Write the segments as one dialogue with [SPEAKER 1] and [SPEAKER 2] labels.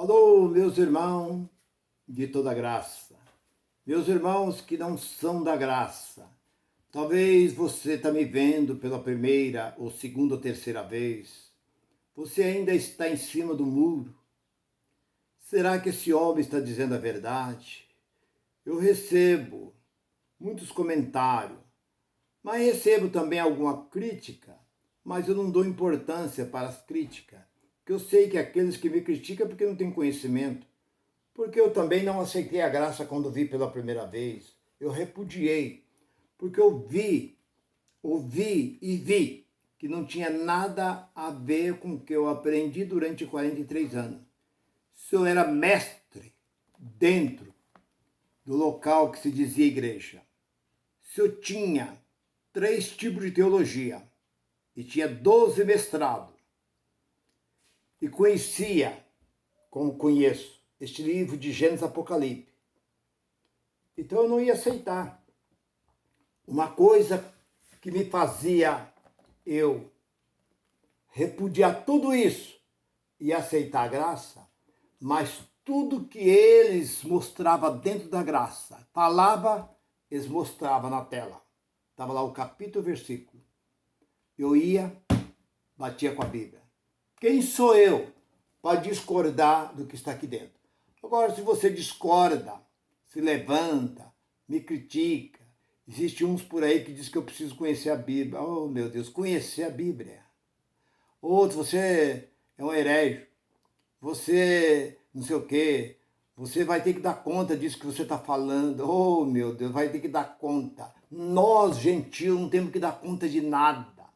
[SPEAKER 1] Alô, meus irmãos de toda graça, meus irmãos que não são da graça. Talvez você está me vendo pela primeira, ou segunda, ou terceira vez. Você ainda está em cima do muro. Será que esse homem está dizendo a verdade? Eu recebo muitos comentários, mas recebo também alguma crítica, mas eu não dou importância para as críticas, porque eu sei que aqueles que me criticam é porque não têm conhecimento. Porque eu também não aceitei a graça quando vi pela primeira vez. Eu repudiei, porque eu ouvi e vi que não tinha nada a ver com o que eu aprendi durante 43 anos. Se eu era mestre dentro do local que se dizia igreja, se eu tinha 3 tipos de teologia e tinha 12 mestrados e conhecia, como conheço, este livro de Gênesis e Apocalipse, então eu não ia aceitar. Uma coisa que me fazia eu repudiar tudo isso e aceitar a graça, mas tudo que eles mostravam dentro da graça, falava, eles mostravam na tela. Estava lá o capítulo e o versículo. Eu ia, batia com a Bíblia. Quem sou eu para discordar do que está aqui dentro? Agora, se você discorda, se levanta, me critica, existe uns por aí que diz que eu preciso conhecer a Bíblia. Oh, meu Deus, conhecer a Bíblia. Outros, você é um herege, você não sei o quê, você vai ter que dar conta disso que você está falando. Oh, meu Deus, vai ter que dar conta. Nós, gentios, não temos que dar conta de nada.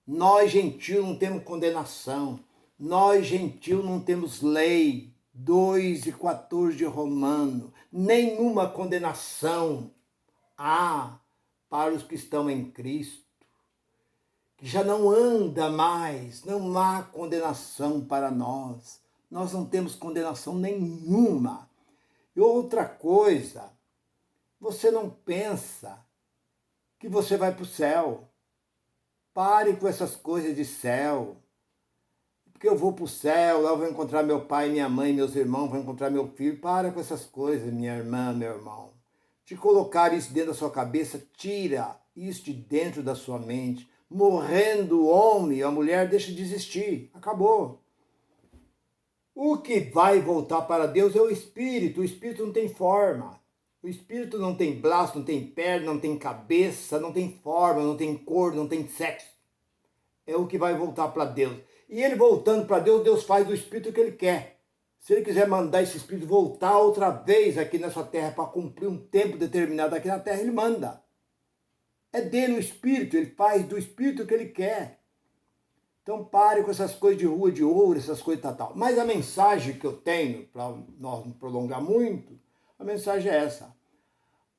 [SPEAKER 1] Nós, gentios, não temos condenação. Nós, gentios, não temos lei. 2:14 de Romano. Nenhuma condenação há para os que estão em Cristo, que já não anda mais, não há condenação para nós. Nós não temos condenação nenhuma. E outra coisa, você não pensa que você vai para o céu. Pare com essas coisas de céu. Porque eu vou para o céu, lá eu vou encontrar meu pai, minha mãe, meus irmãos, vou encontrar meu filho. Para com essas coisas, minha irmã, meu irmão. De colocar isso dentro da sua cabeça, tira isso de dentro da sua mente. Morrendo o homem, a mulher deixa de existir. Acabou. O que vai voltar para Deus é o Espírito. O Espírito não tem forma. O Espírito não tem braço, não tem perna, não tem cabeça, não tem forma, não tem cor, não tem sexo. É o que vai voltar para Deus. E ele voltando para Deus, Deus faz do Espírito o que ele quer. Se ele quiser mandar esse Espírito voltar outra vez aqui nessa terra para cumprir um tempo determinado aqui na terra, ele manda. É dele o Espírito, ele faz do Espírito o que ele quer. Então pare com essas coisas de rua de ouro, essas coisas tal. Mas a mensagem que eu tenho, para nós não prolongar muito, a mensagem é essa.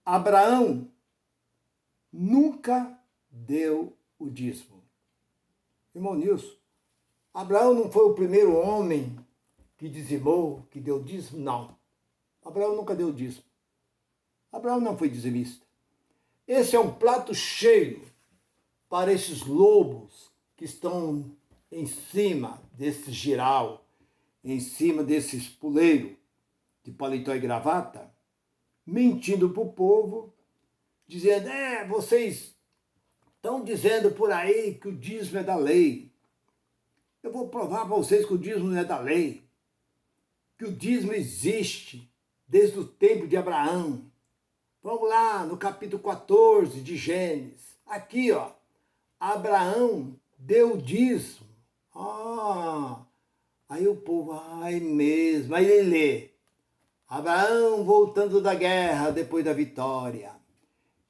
[SPEAKER 1] Abraão nunca deu o dízimo. Irmão Nilson, Abraão não foi o primeiro homem que dizimou, que deu dízimo? Não. Abraão nunca deu dízimo. Abraão não foi dizimista. Esse é um prato cheio para esses lobos que estão em cima desse giral, em cima desses puleiros de paletó e gravata, mentindo para o povo, dizendo, vocês estão dizendo por aí que o dízimo é da lei. Eu vou provar para vocês que o dízimo não é da lei, que o dízimo existe desde o tempo de Abraão. Vamos lá no capítulo 14 de Gênesis. Aqui, ó, Abraão deu o dízimo. Aí o povo, ai mesmo. Aí ele lê. Abraão voltando da guerra depois da vitória.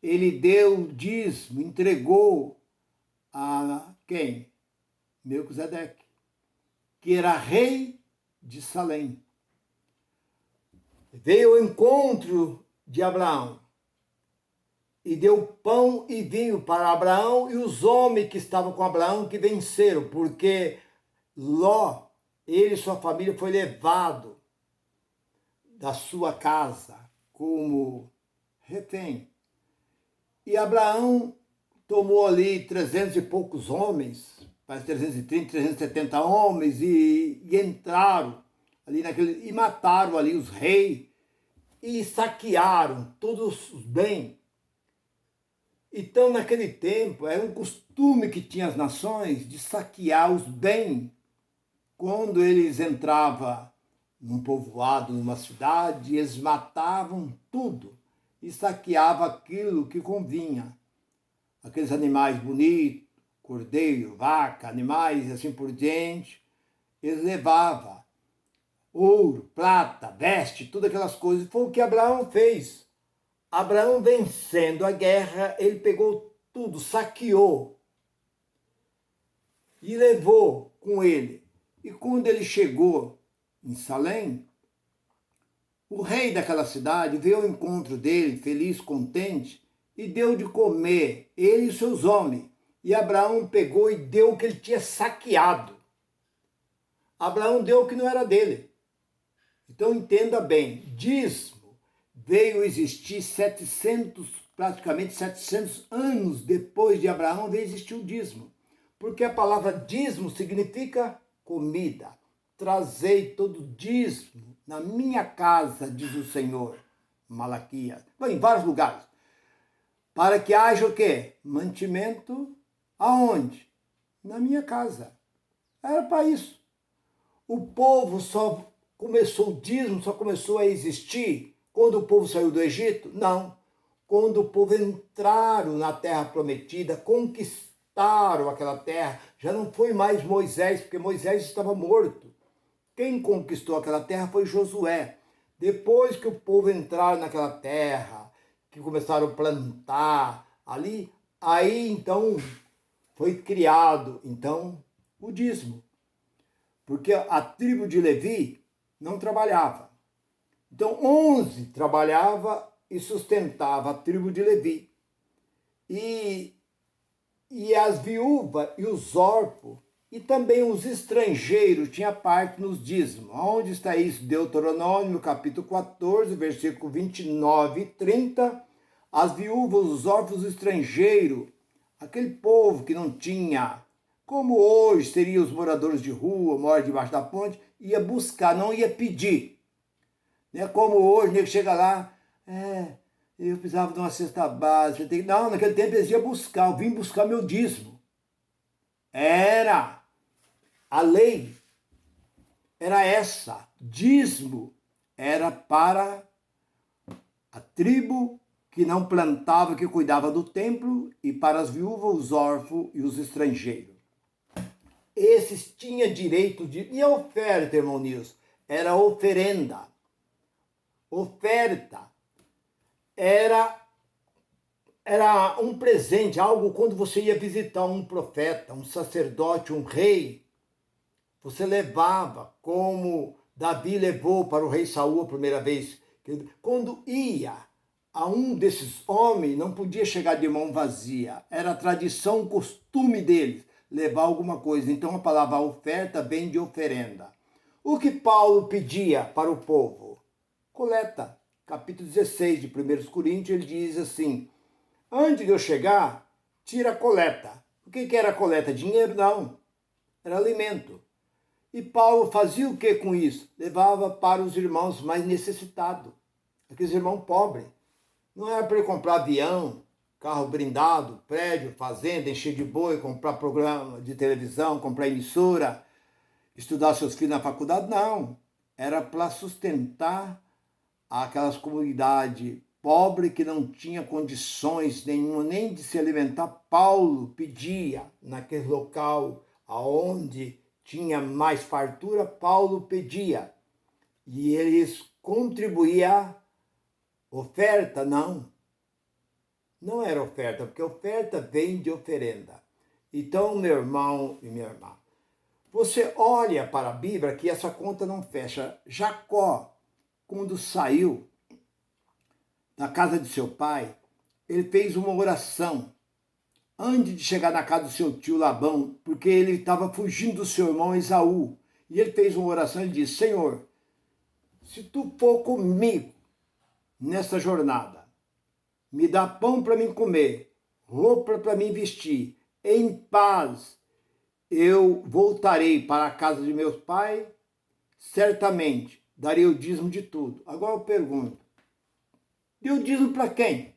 [SPEAKER 1] Ele deu o dízimo, entregou a quem? Melquisedeque, que era rei de Salém. Veio ao encontro de Abraão e deu pão e vinho para Abraão e os homens que estavam com Abraão que venceram, porque Ló, ele e sua família foi levado da sua casa como refém. E Abraão tomou ali 300 e poucos homens, parece 330, 370 homens, e entraram ali naquele, e mataram ali os reis e saquearam todos os bens. Então, naquele tempo, era um costume que tinha as nações de saquear os bens quando eles entravam num povoado, numa cidade, eles matavam tudo e saqueavam aquilo que convinha. Aqueles animais bonitos, cordeiro, vaca, animais e assim por diante, eles levavam ouro, prata, veste, todas aquelas coisas. Foi o que Abraão fez. Abraão, vencendo a guerra, ele pegou tudo, saqueou e levou com ele. E quando ele chegou em Salém, o rei daquela cidade veio ao encontro dele, feliz, contente, e deu de comer, ele e seus homens. E Abraão pegou e deu o que ele tinha saqueado. Abraão deu o que não era dele. Então entenda bem, dízimo veio existir praticamente 700 anos depois de Abraão veio existir o dízimo. Porque a palavra dízimo significa comida. Trazei todo dízimo na minha casa, diz o Senhor. Malaquias. Bom, em vários lugares. Para que haja o quê? Mantimento aonde? Na minha casa. Era para isso. O povo só começou, o dízimo só começou a existir quando o povo saiu do Egito? Não. Quando o povo entraram na terra prometida, conquistaram aquela terra, já não foi mais Moisés, porque Moisés estava morto. Quem conquistou aquela terra foi Josué. Depois que o povo entraram naquela terra, que começaram a plantar ali, aí então foi criado então o dízimo. Porque a tribo de Levi não trabalhava. Então 11 trabalhava e sustentava a tribo de Levi. E as viúvas e os órfãos e também os estrangeiros tinham parte nos dízimos. Onde está isso? Deuteronômio, capítulo 14, versículo 29 e 30. As viúvas, os órfãos, os estrangeiros, aquele povo que não tinha, como hoje seriam os moradores de rua, mora debaixo da ponte, ia buscar, não ia pedir. Não é como hoje, né, que chega lá, eu precisava de uma cesta básica. Não, naquele tempo eles iam buscar, eu vim buscar meu dízimo. Era a lei, era essa, dízimo era para a tribo que não plantava, que cuidava do templo, e para as viúvas, os órfãos e os estrangeiros. Esses tinham direito de... E a oferta, irmão Nilson? Era oferenda. Oferta era um presente, algo quando você ia visitar um profeta, um sacerdote, um rei, você levava, como Davi levou para o rei Saul a primeira vez. Quando ia a um desses homens, não podia chegar de mão vazia. Era a tradição, costume deles, levar alguma coisa. Então a palavra oferta vem de oferenda. O que Paulo pedia para o povo? Coleta. Capítulo 16 de 1 Coríntios, ele diz assim: antes de eu chegar, tira a coleta. O que era a coleta? Dinheiro? Não. Era alimento. E Paulo fazia o que com isso? Levava para os irmãos mais necessitados, aqueles irmãos pobres. Não era para ele comprar avião, carro blindado, prédio, fazenda, encher de boi, comprar programa de televisão, comprar emissora, estudar seus filhos na faculdade. Não. Era para sustentar aquelas comunidades pobres que não tinha condições nenhuma nem de se alimentar. Paulo pedia naquele local aonde tinha mais fartura, Paulo pedia. E eles contribuíam. Oferta, não. Não era oferta, porque oferta vem de oferenda. Então, meu irmão e minha irmã, você olha para a Bíblia que essa conta não fecha. Jacó, quando saiu da casa de seu pai, ele fez uma oração antes de chegar na casa do seu tio Labão, porque ele estava fugindo do seu irmão Esaú. E ele fez uma oração e disse: Senhor, se tu for comigo nessa jornada, me dá pão para mim comer, roupa para mim vestir, em paz eu voltarei para a casa de meus pais, certamente daria o dízimo de tudo. Agora eu pergunto, deu dízimo para quem?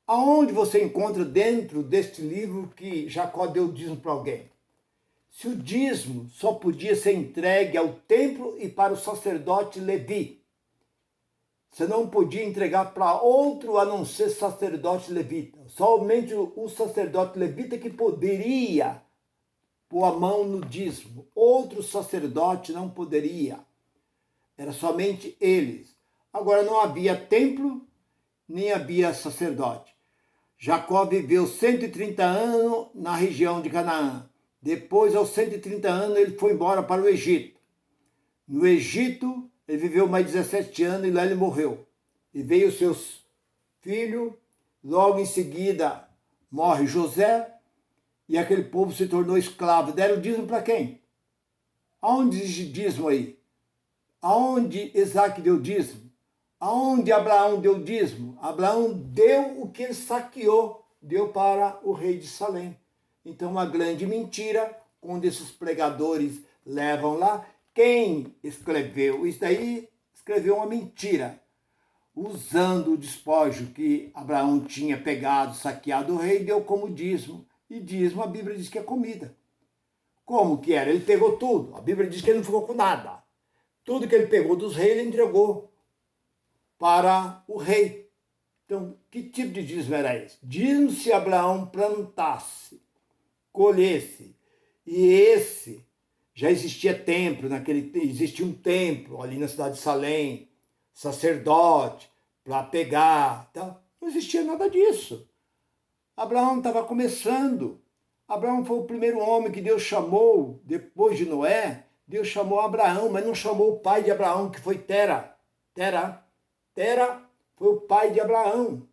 [SPEAKER 1] Aonde você encontra dentro deste livro que Jacó deu dízimo para alguém? Se o dízimo só podia ser entregue ao templo e para o sacerdote Levi, você não podia entregar para outro a não ser sacerdote levita. Somente o sacerdote levita que poderia pôr a mão no dízimo. Outro sacerdote não poderia. Era somente eles. Agora não havia templo, nem havia sacerdote. Jacó viveu 130 anos na região de Canaã. Depois, aos 130 anos, ele foi embora para o Egito. No Egito, ele viveu mais 17 anos e lá ele morreu. E veio seus filhos, logo em seguida morre José, e aquele povo se tornou escravo. Deram dízimo para quem? Aonde diz dízimo aí? Aonde Isaac deu dízimo? Aonde Abraão deu dízimo? Abraão deu o que ele saqueou, deu para o rei de Salém. Então, uma grande mentira, quando esses pregadores levam lá. Quem escreveu isso daí, escreveu uma mentira, usando o despojo que Abraão tinha pegado, saqueado o rei, deu como dízimo. E dízimo, a Bíblia diz que é comida. Como que era? Ele pegou tudo. A Bíblia diz que ele não ficou com nada. Tudo que ele pegou dos reis, ele entregou para o rei. Então, que tipo de dízimo era esse? Dízimo se Abraão plantasse, colhesse, e esse já existia templo, existia um templo ali na cidade de Salém, sacerdote, para pegar, tá? Não existia nada disso. Abraão estava começando. Abraão foi o primeiro homem que Deus chamou, depois de Noé. Deus chamou Abraão, mas não chamou o pai de Abraão, que foi Tera. Tera foi o pai de Abraão.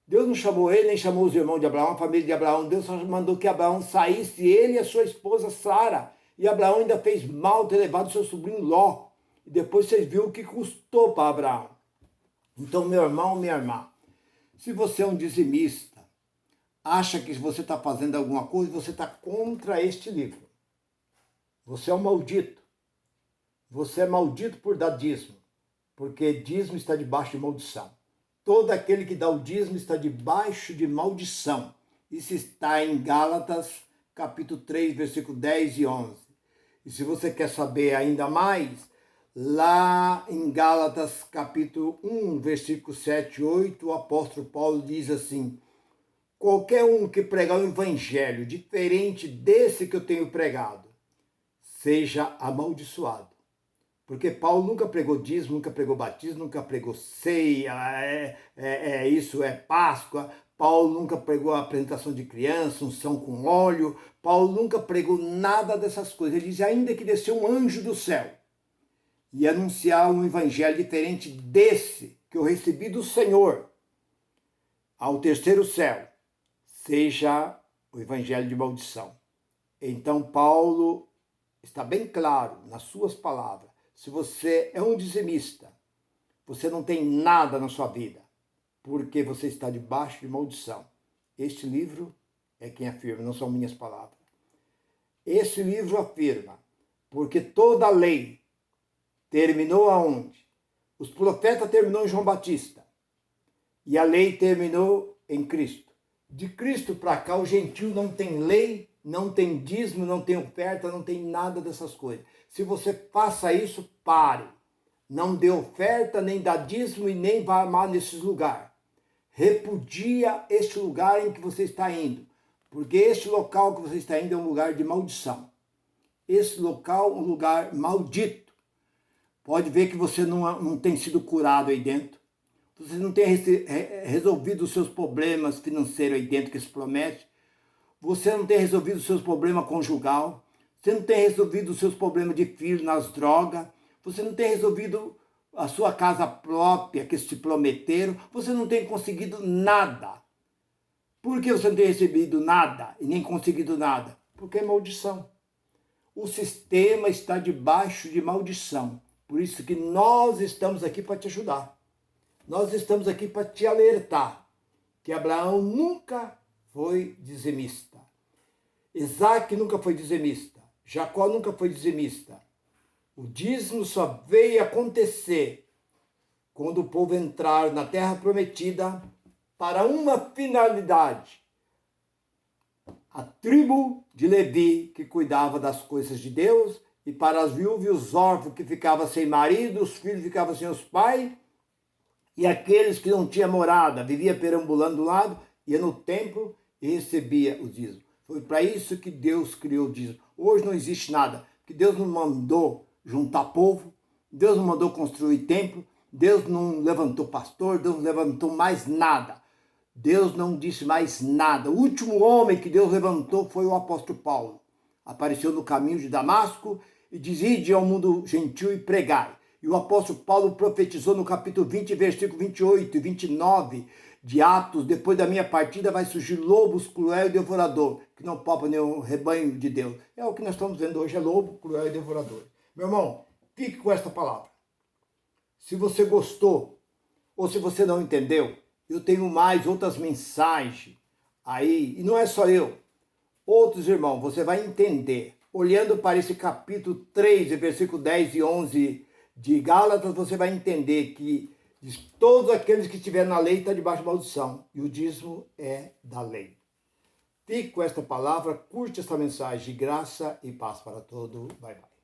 [SPEAKER 1] Deus não chamou ele, nem chamou os irmãos de Abraão, a família de Abraão. Deus só mandou que Abraão saísse, ele e a sua esposa Sara. E Abraão ainda fez mal ter levado seu sobrinho Ló. E depois vocês viram o que custou para Abraão. Então, meu irmão, minha irmã, se você é um dizimista, acha que você está fazendo alguma coisa, você está contra este livro. Você é um maldito. Você é maldito por dar dízimo, porque dízimo está debaixo de maldição. Todo aquele que dá o dízimo está debaixo de maldição. Isso está em Gálatas, capítulo 3, versículo 10 e 11. E se você quer saber ainda mais, lá em Gálatas, capítulo 1, versículo 7 e 8, o apóstolo Paulo diz assim: qualquer um que pregar um evangelho diferente desse que eu tenho pregado, seja amaldiçoado. Porque Paulo nunca pregou dízimo, nunca pregou batismo, nunca pregou ceia, isso é Páscoa. Paulo nunca pregou a apresentação de criança, unção com óleo. Paulo nunca pregou nada dessas coisas. Ele diz, ainda que desceu um anjo do céu e anunciar um evangelho diferente desse que eu recebi do Senhor ao terceiro céu, seja o evangelho de maldição. Então Paulo está bem claro nas suas palavras. Se você é um dizimista, você não tem nada na sua vida, porque você está debaixo de maldição. Este livro é quem afirma, não são minhas palavras. Esse livro afirma, porque toda a lei terminou aonde? Os profetas terminou em João Batista, e a lei terminou em Cristo. De Cristo para cá, o gentio não tem lei, não tem dízimo, não tem oferta, não tem nada dessas coisas. Se você faça isso, pare. Não dê oferta, nem dá dízimo e nem vá mais nesses lugares. Repudia este lugar em que você está indo, porque este local que você está indo é um lugar de maldição. Esse local é um lugar maldito. Pode ver que você não tem sido curado aí dentro. Você não tem resolvido os seus problemas financeiros aí dentro que se promete. Você não tem resolvido os seus problemas conjugal. Você não tem resolvido os seus problemas de filho nas drogas. Você não tem resolvido a sua casa própria que se prometeram. Você não tem conseguido nada. Por que você não tem recebido nada e nem conseguido nada? Porque é maldição. O sistema está debaixo de maldição. Por isso que nós estamos aqui para te ajudar. Nós estamos aqui para te alertar que Abraão nunca foi dizimista. Isaac nunca foi dizimista. Jacó nunca foi dizimista. O dízimo só veio acontecer quando o povo entrar na terra prometida para uma finalidade. A tribo de Levi, que cuidava das coisas de Deus, e para as viúvas e os órfãos que ficavam sem marido, os filhos ficavam sem os pais, e aqueles que não tinham morada, vivia perambulando do lado, ia no templo e recebia o dízimo. Foi para isso que Deus criou o dízimo. Hoje não existe nada, que Deus não mandou juntar povo, Deus não mandou construir templo, Deus não levantou pastor, Deus não levantou mais nada. Deus não disse mais nada. O último homem que Deus levantou foi o apóstolo Paulo. Apareceu no caminho de Damasco e dizia: ide ao mundo gentil e pregai. E o apóstolo Paulo profetizou no capítulo 20, versículo 28 e 29 de Atos: depois da minha partida vai surgir lobos cruel e devorador, que não poupa nenhum rebanho de Deus. É o que nós estamos vendo hoje, é lobo cruel e devorador. Meu irmão, fique com esta palavra. Se você gostou ou se você não entendeu, eu tenho mais outras mensagens aí, e não é só eu, outros irmãos, você vai entender. Olhando para esse capítulo 3, versículo 10 e 11 de Gálatas, você vai entender que todos aqueles que estiverem na lei estão debaixo de maldição, e o dízimo é da lei. Fique com esta palavra, curte esta mensagem de graça e paz para todos. Bye, bye.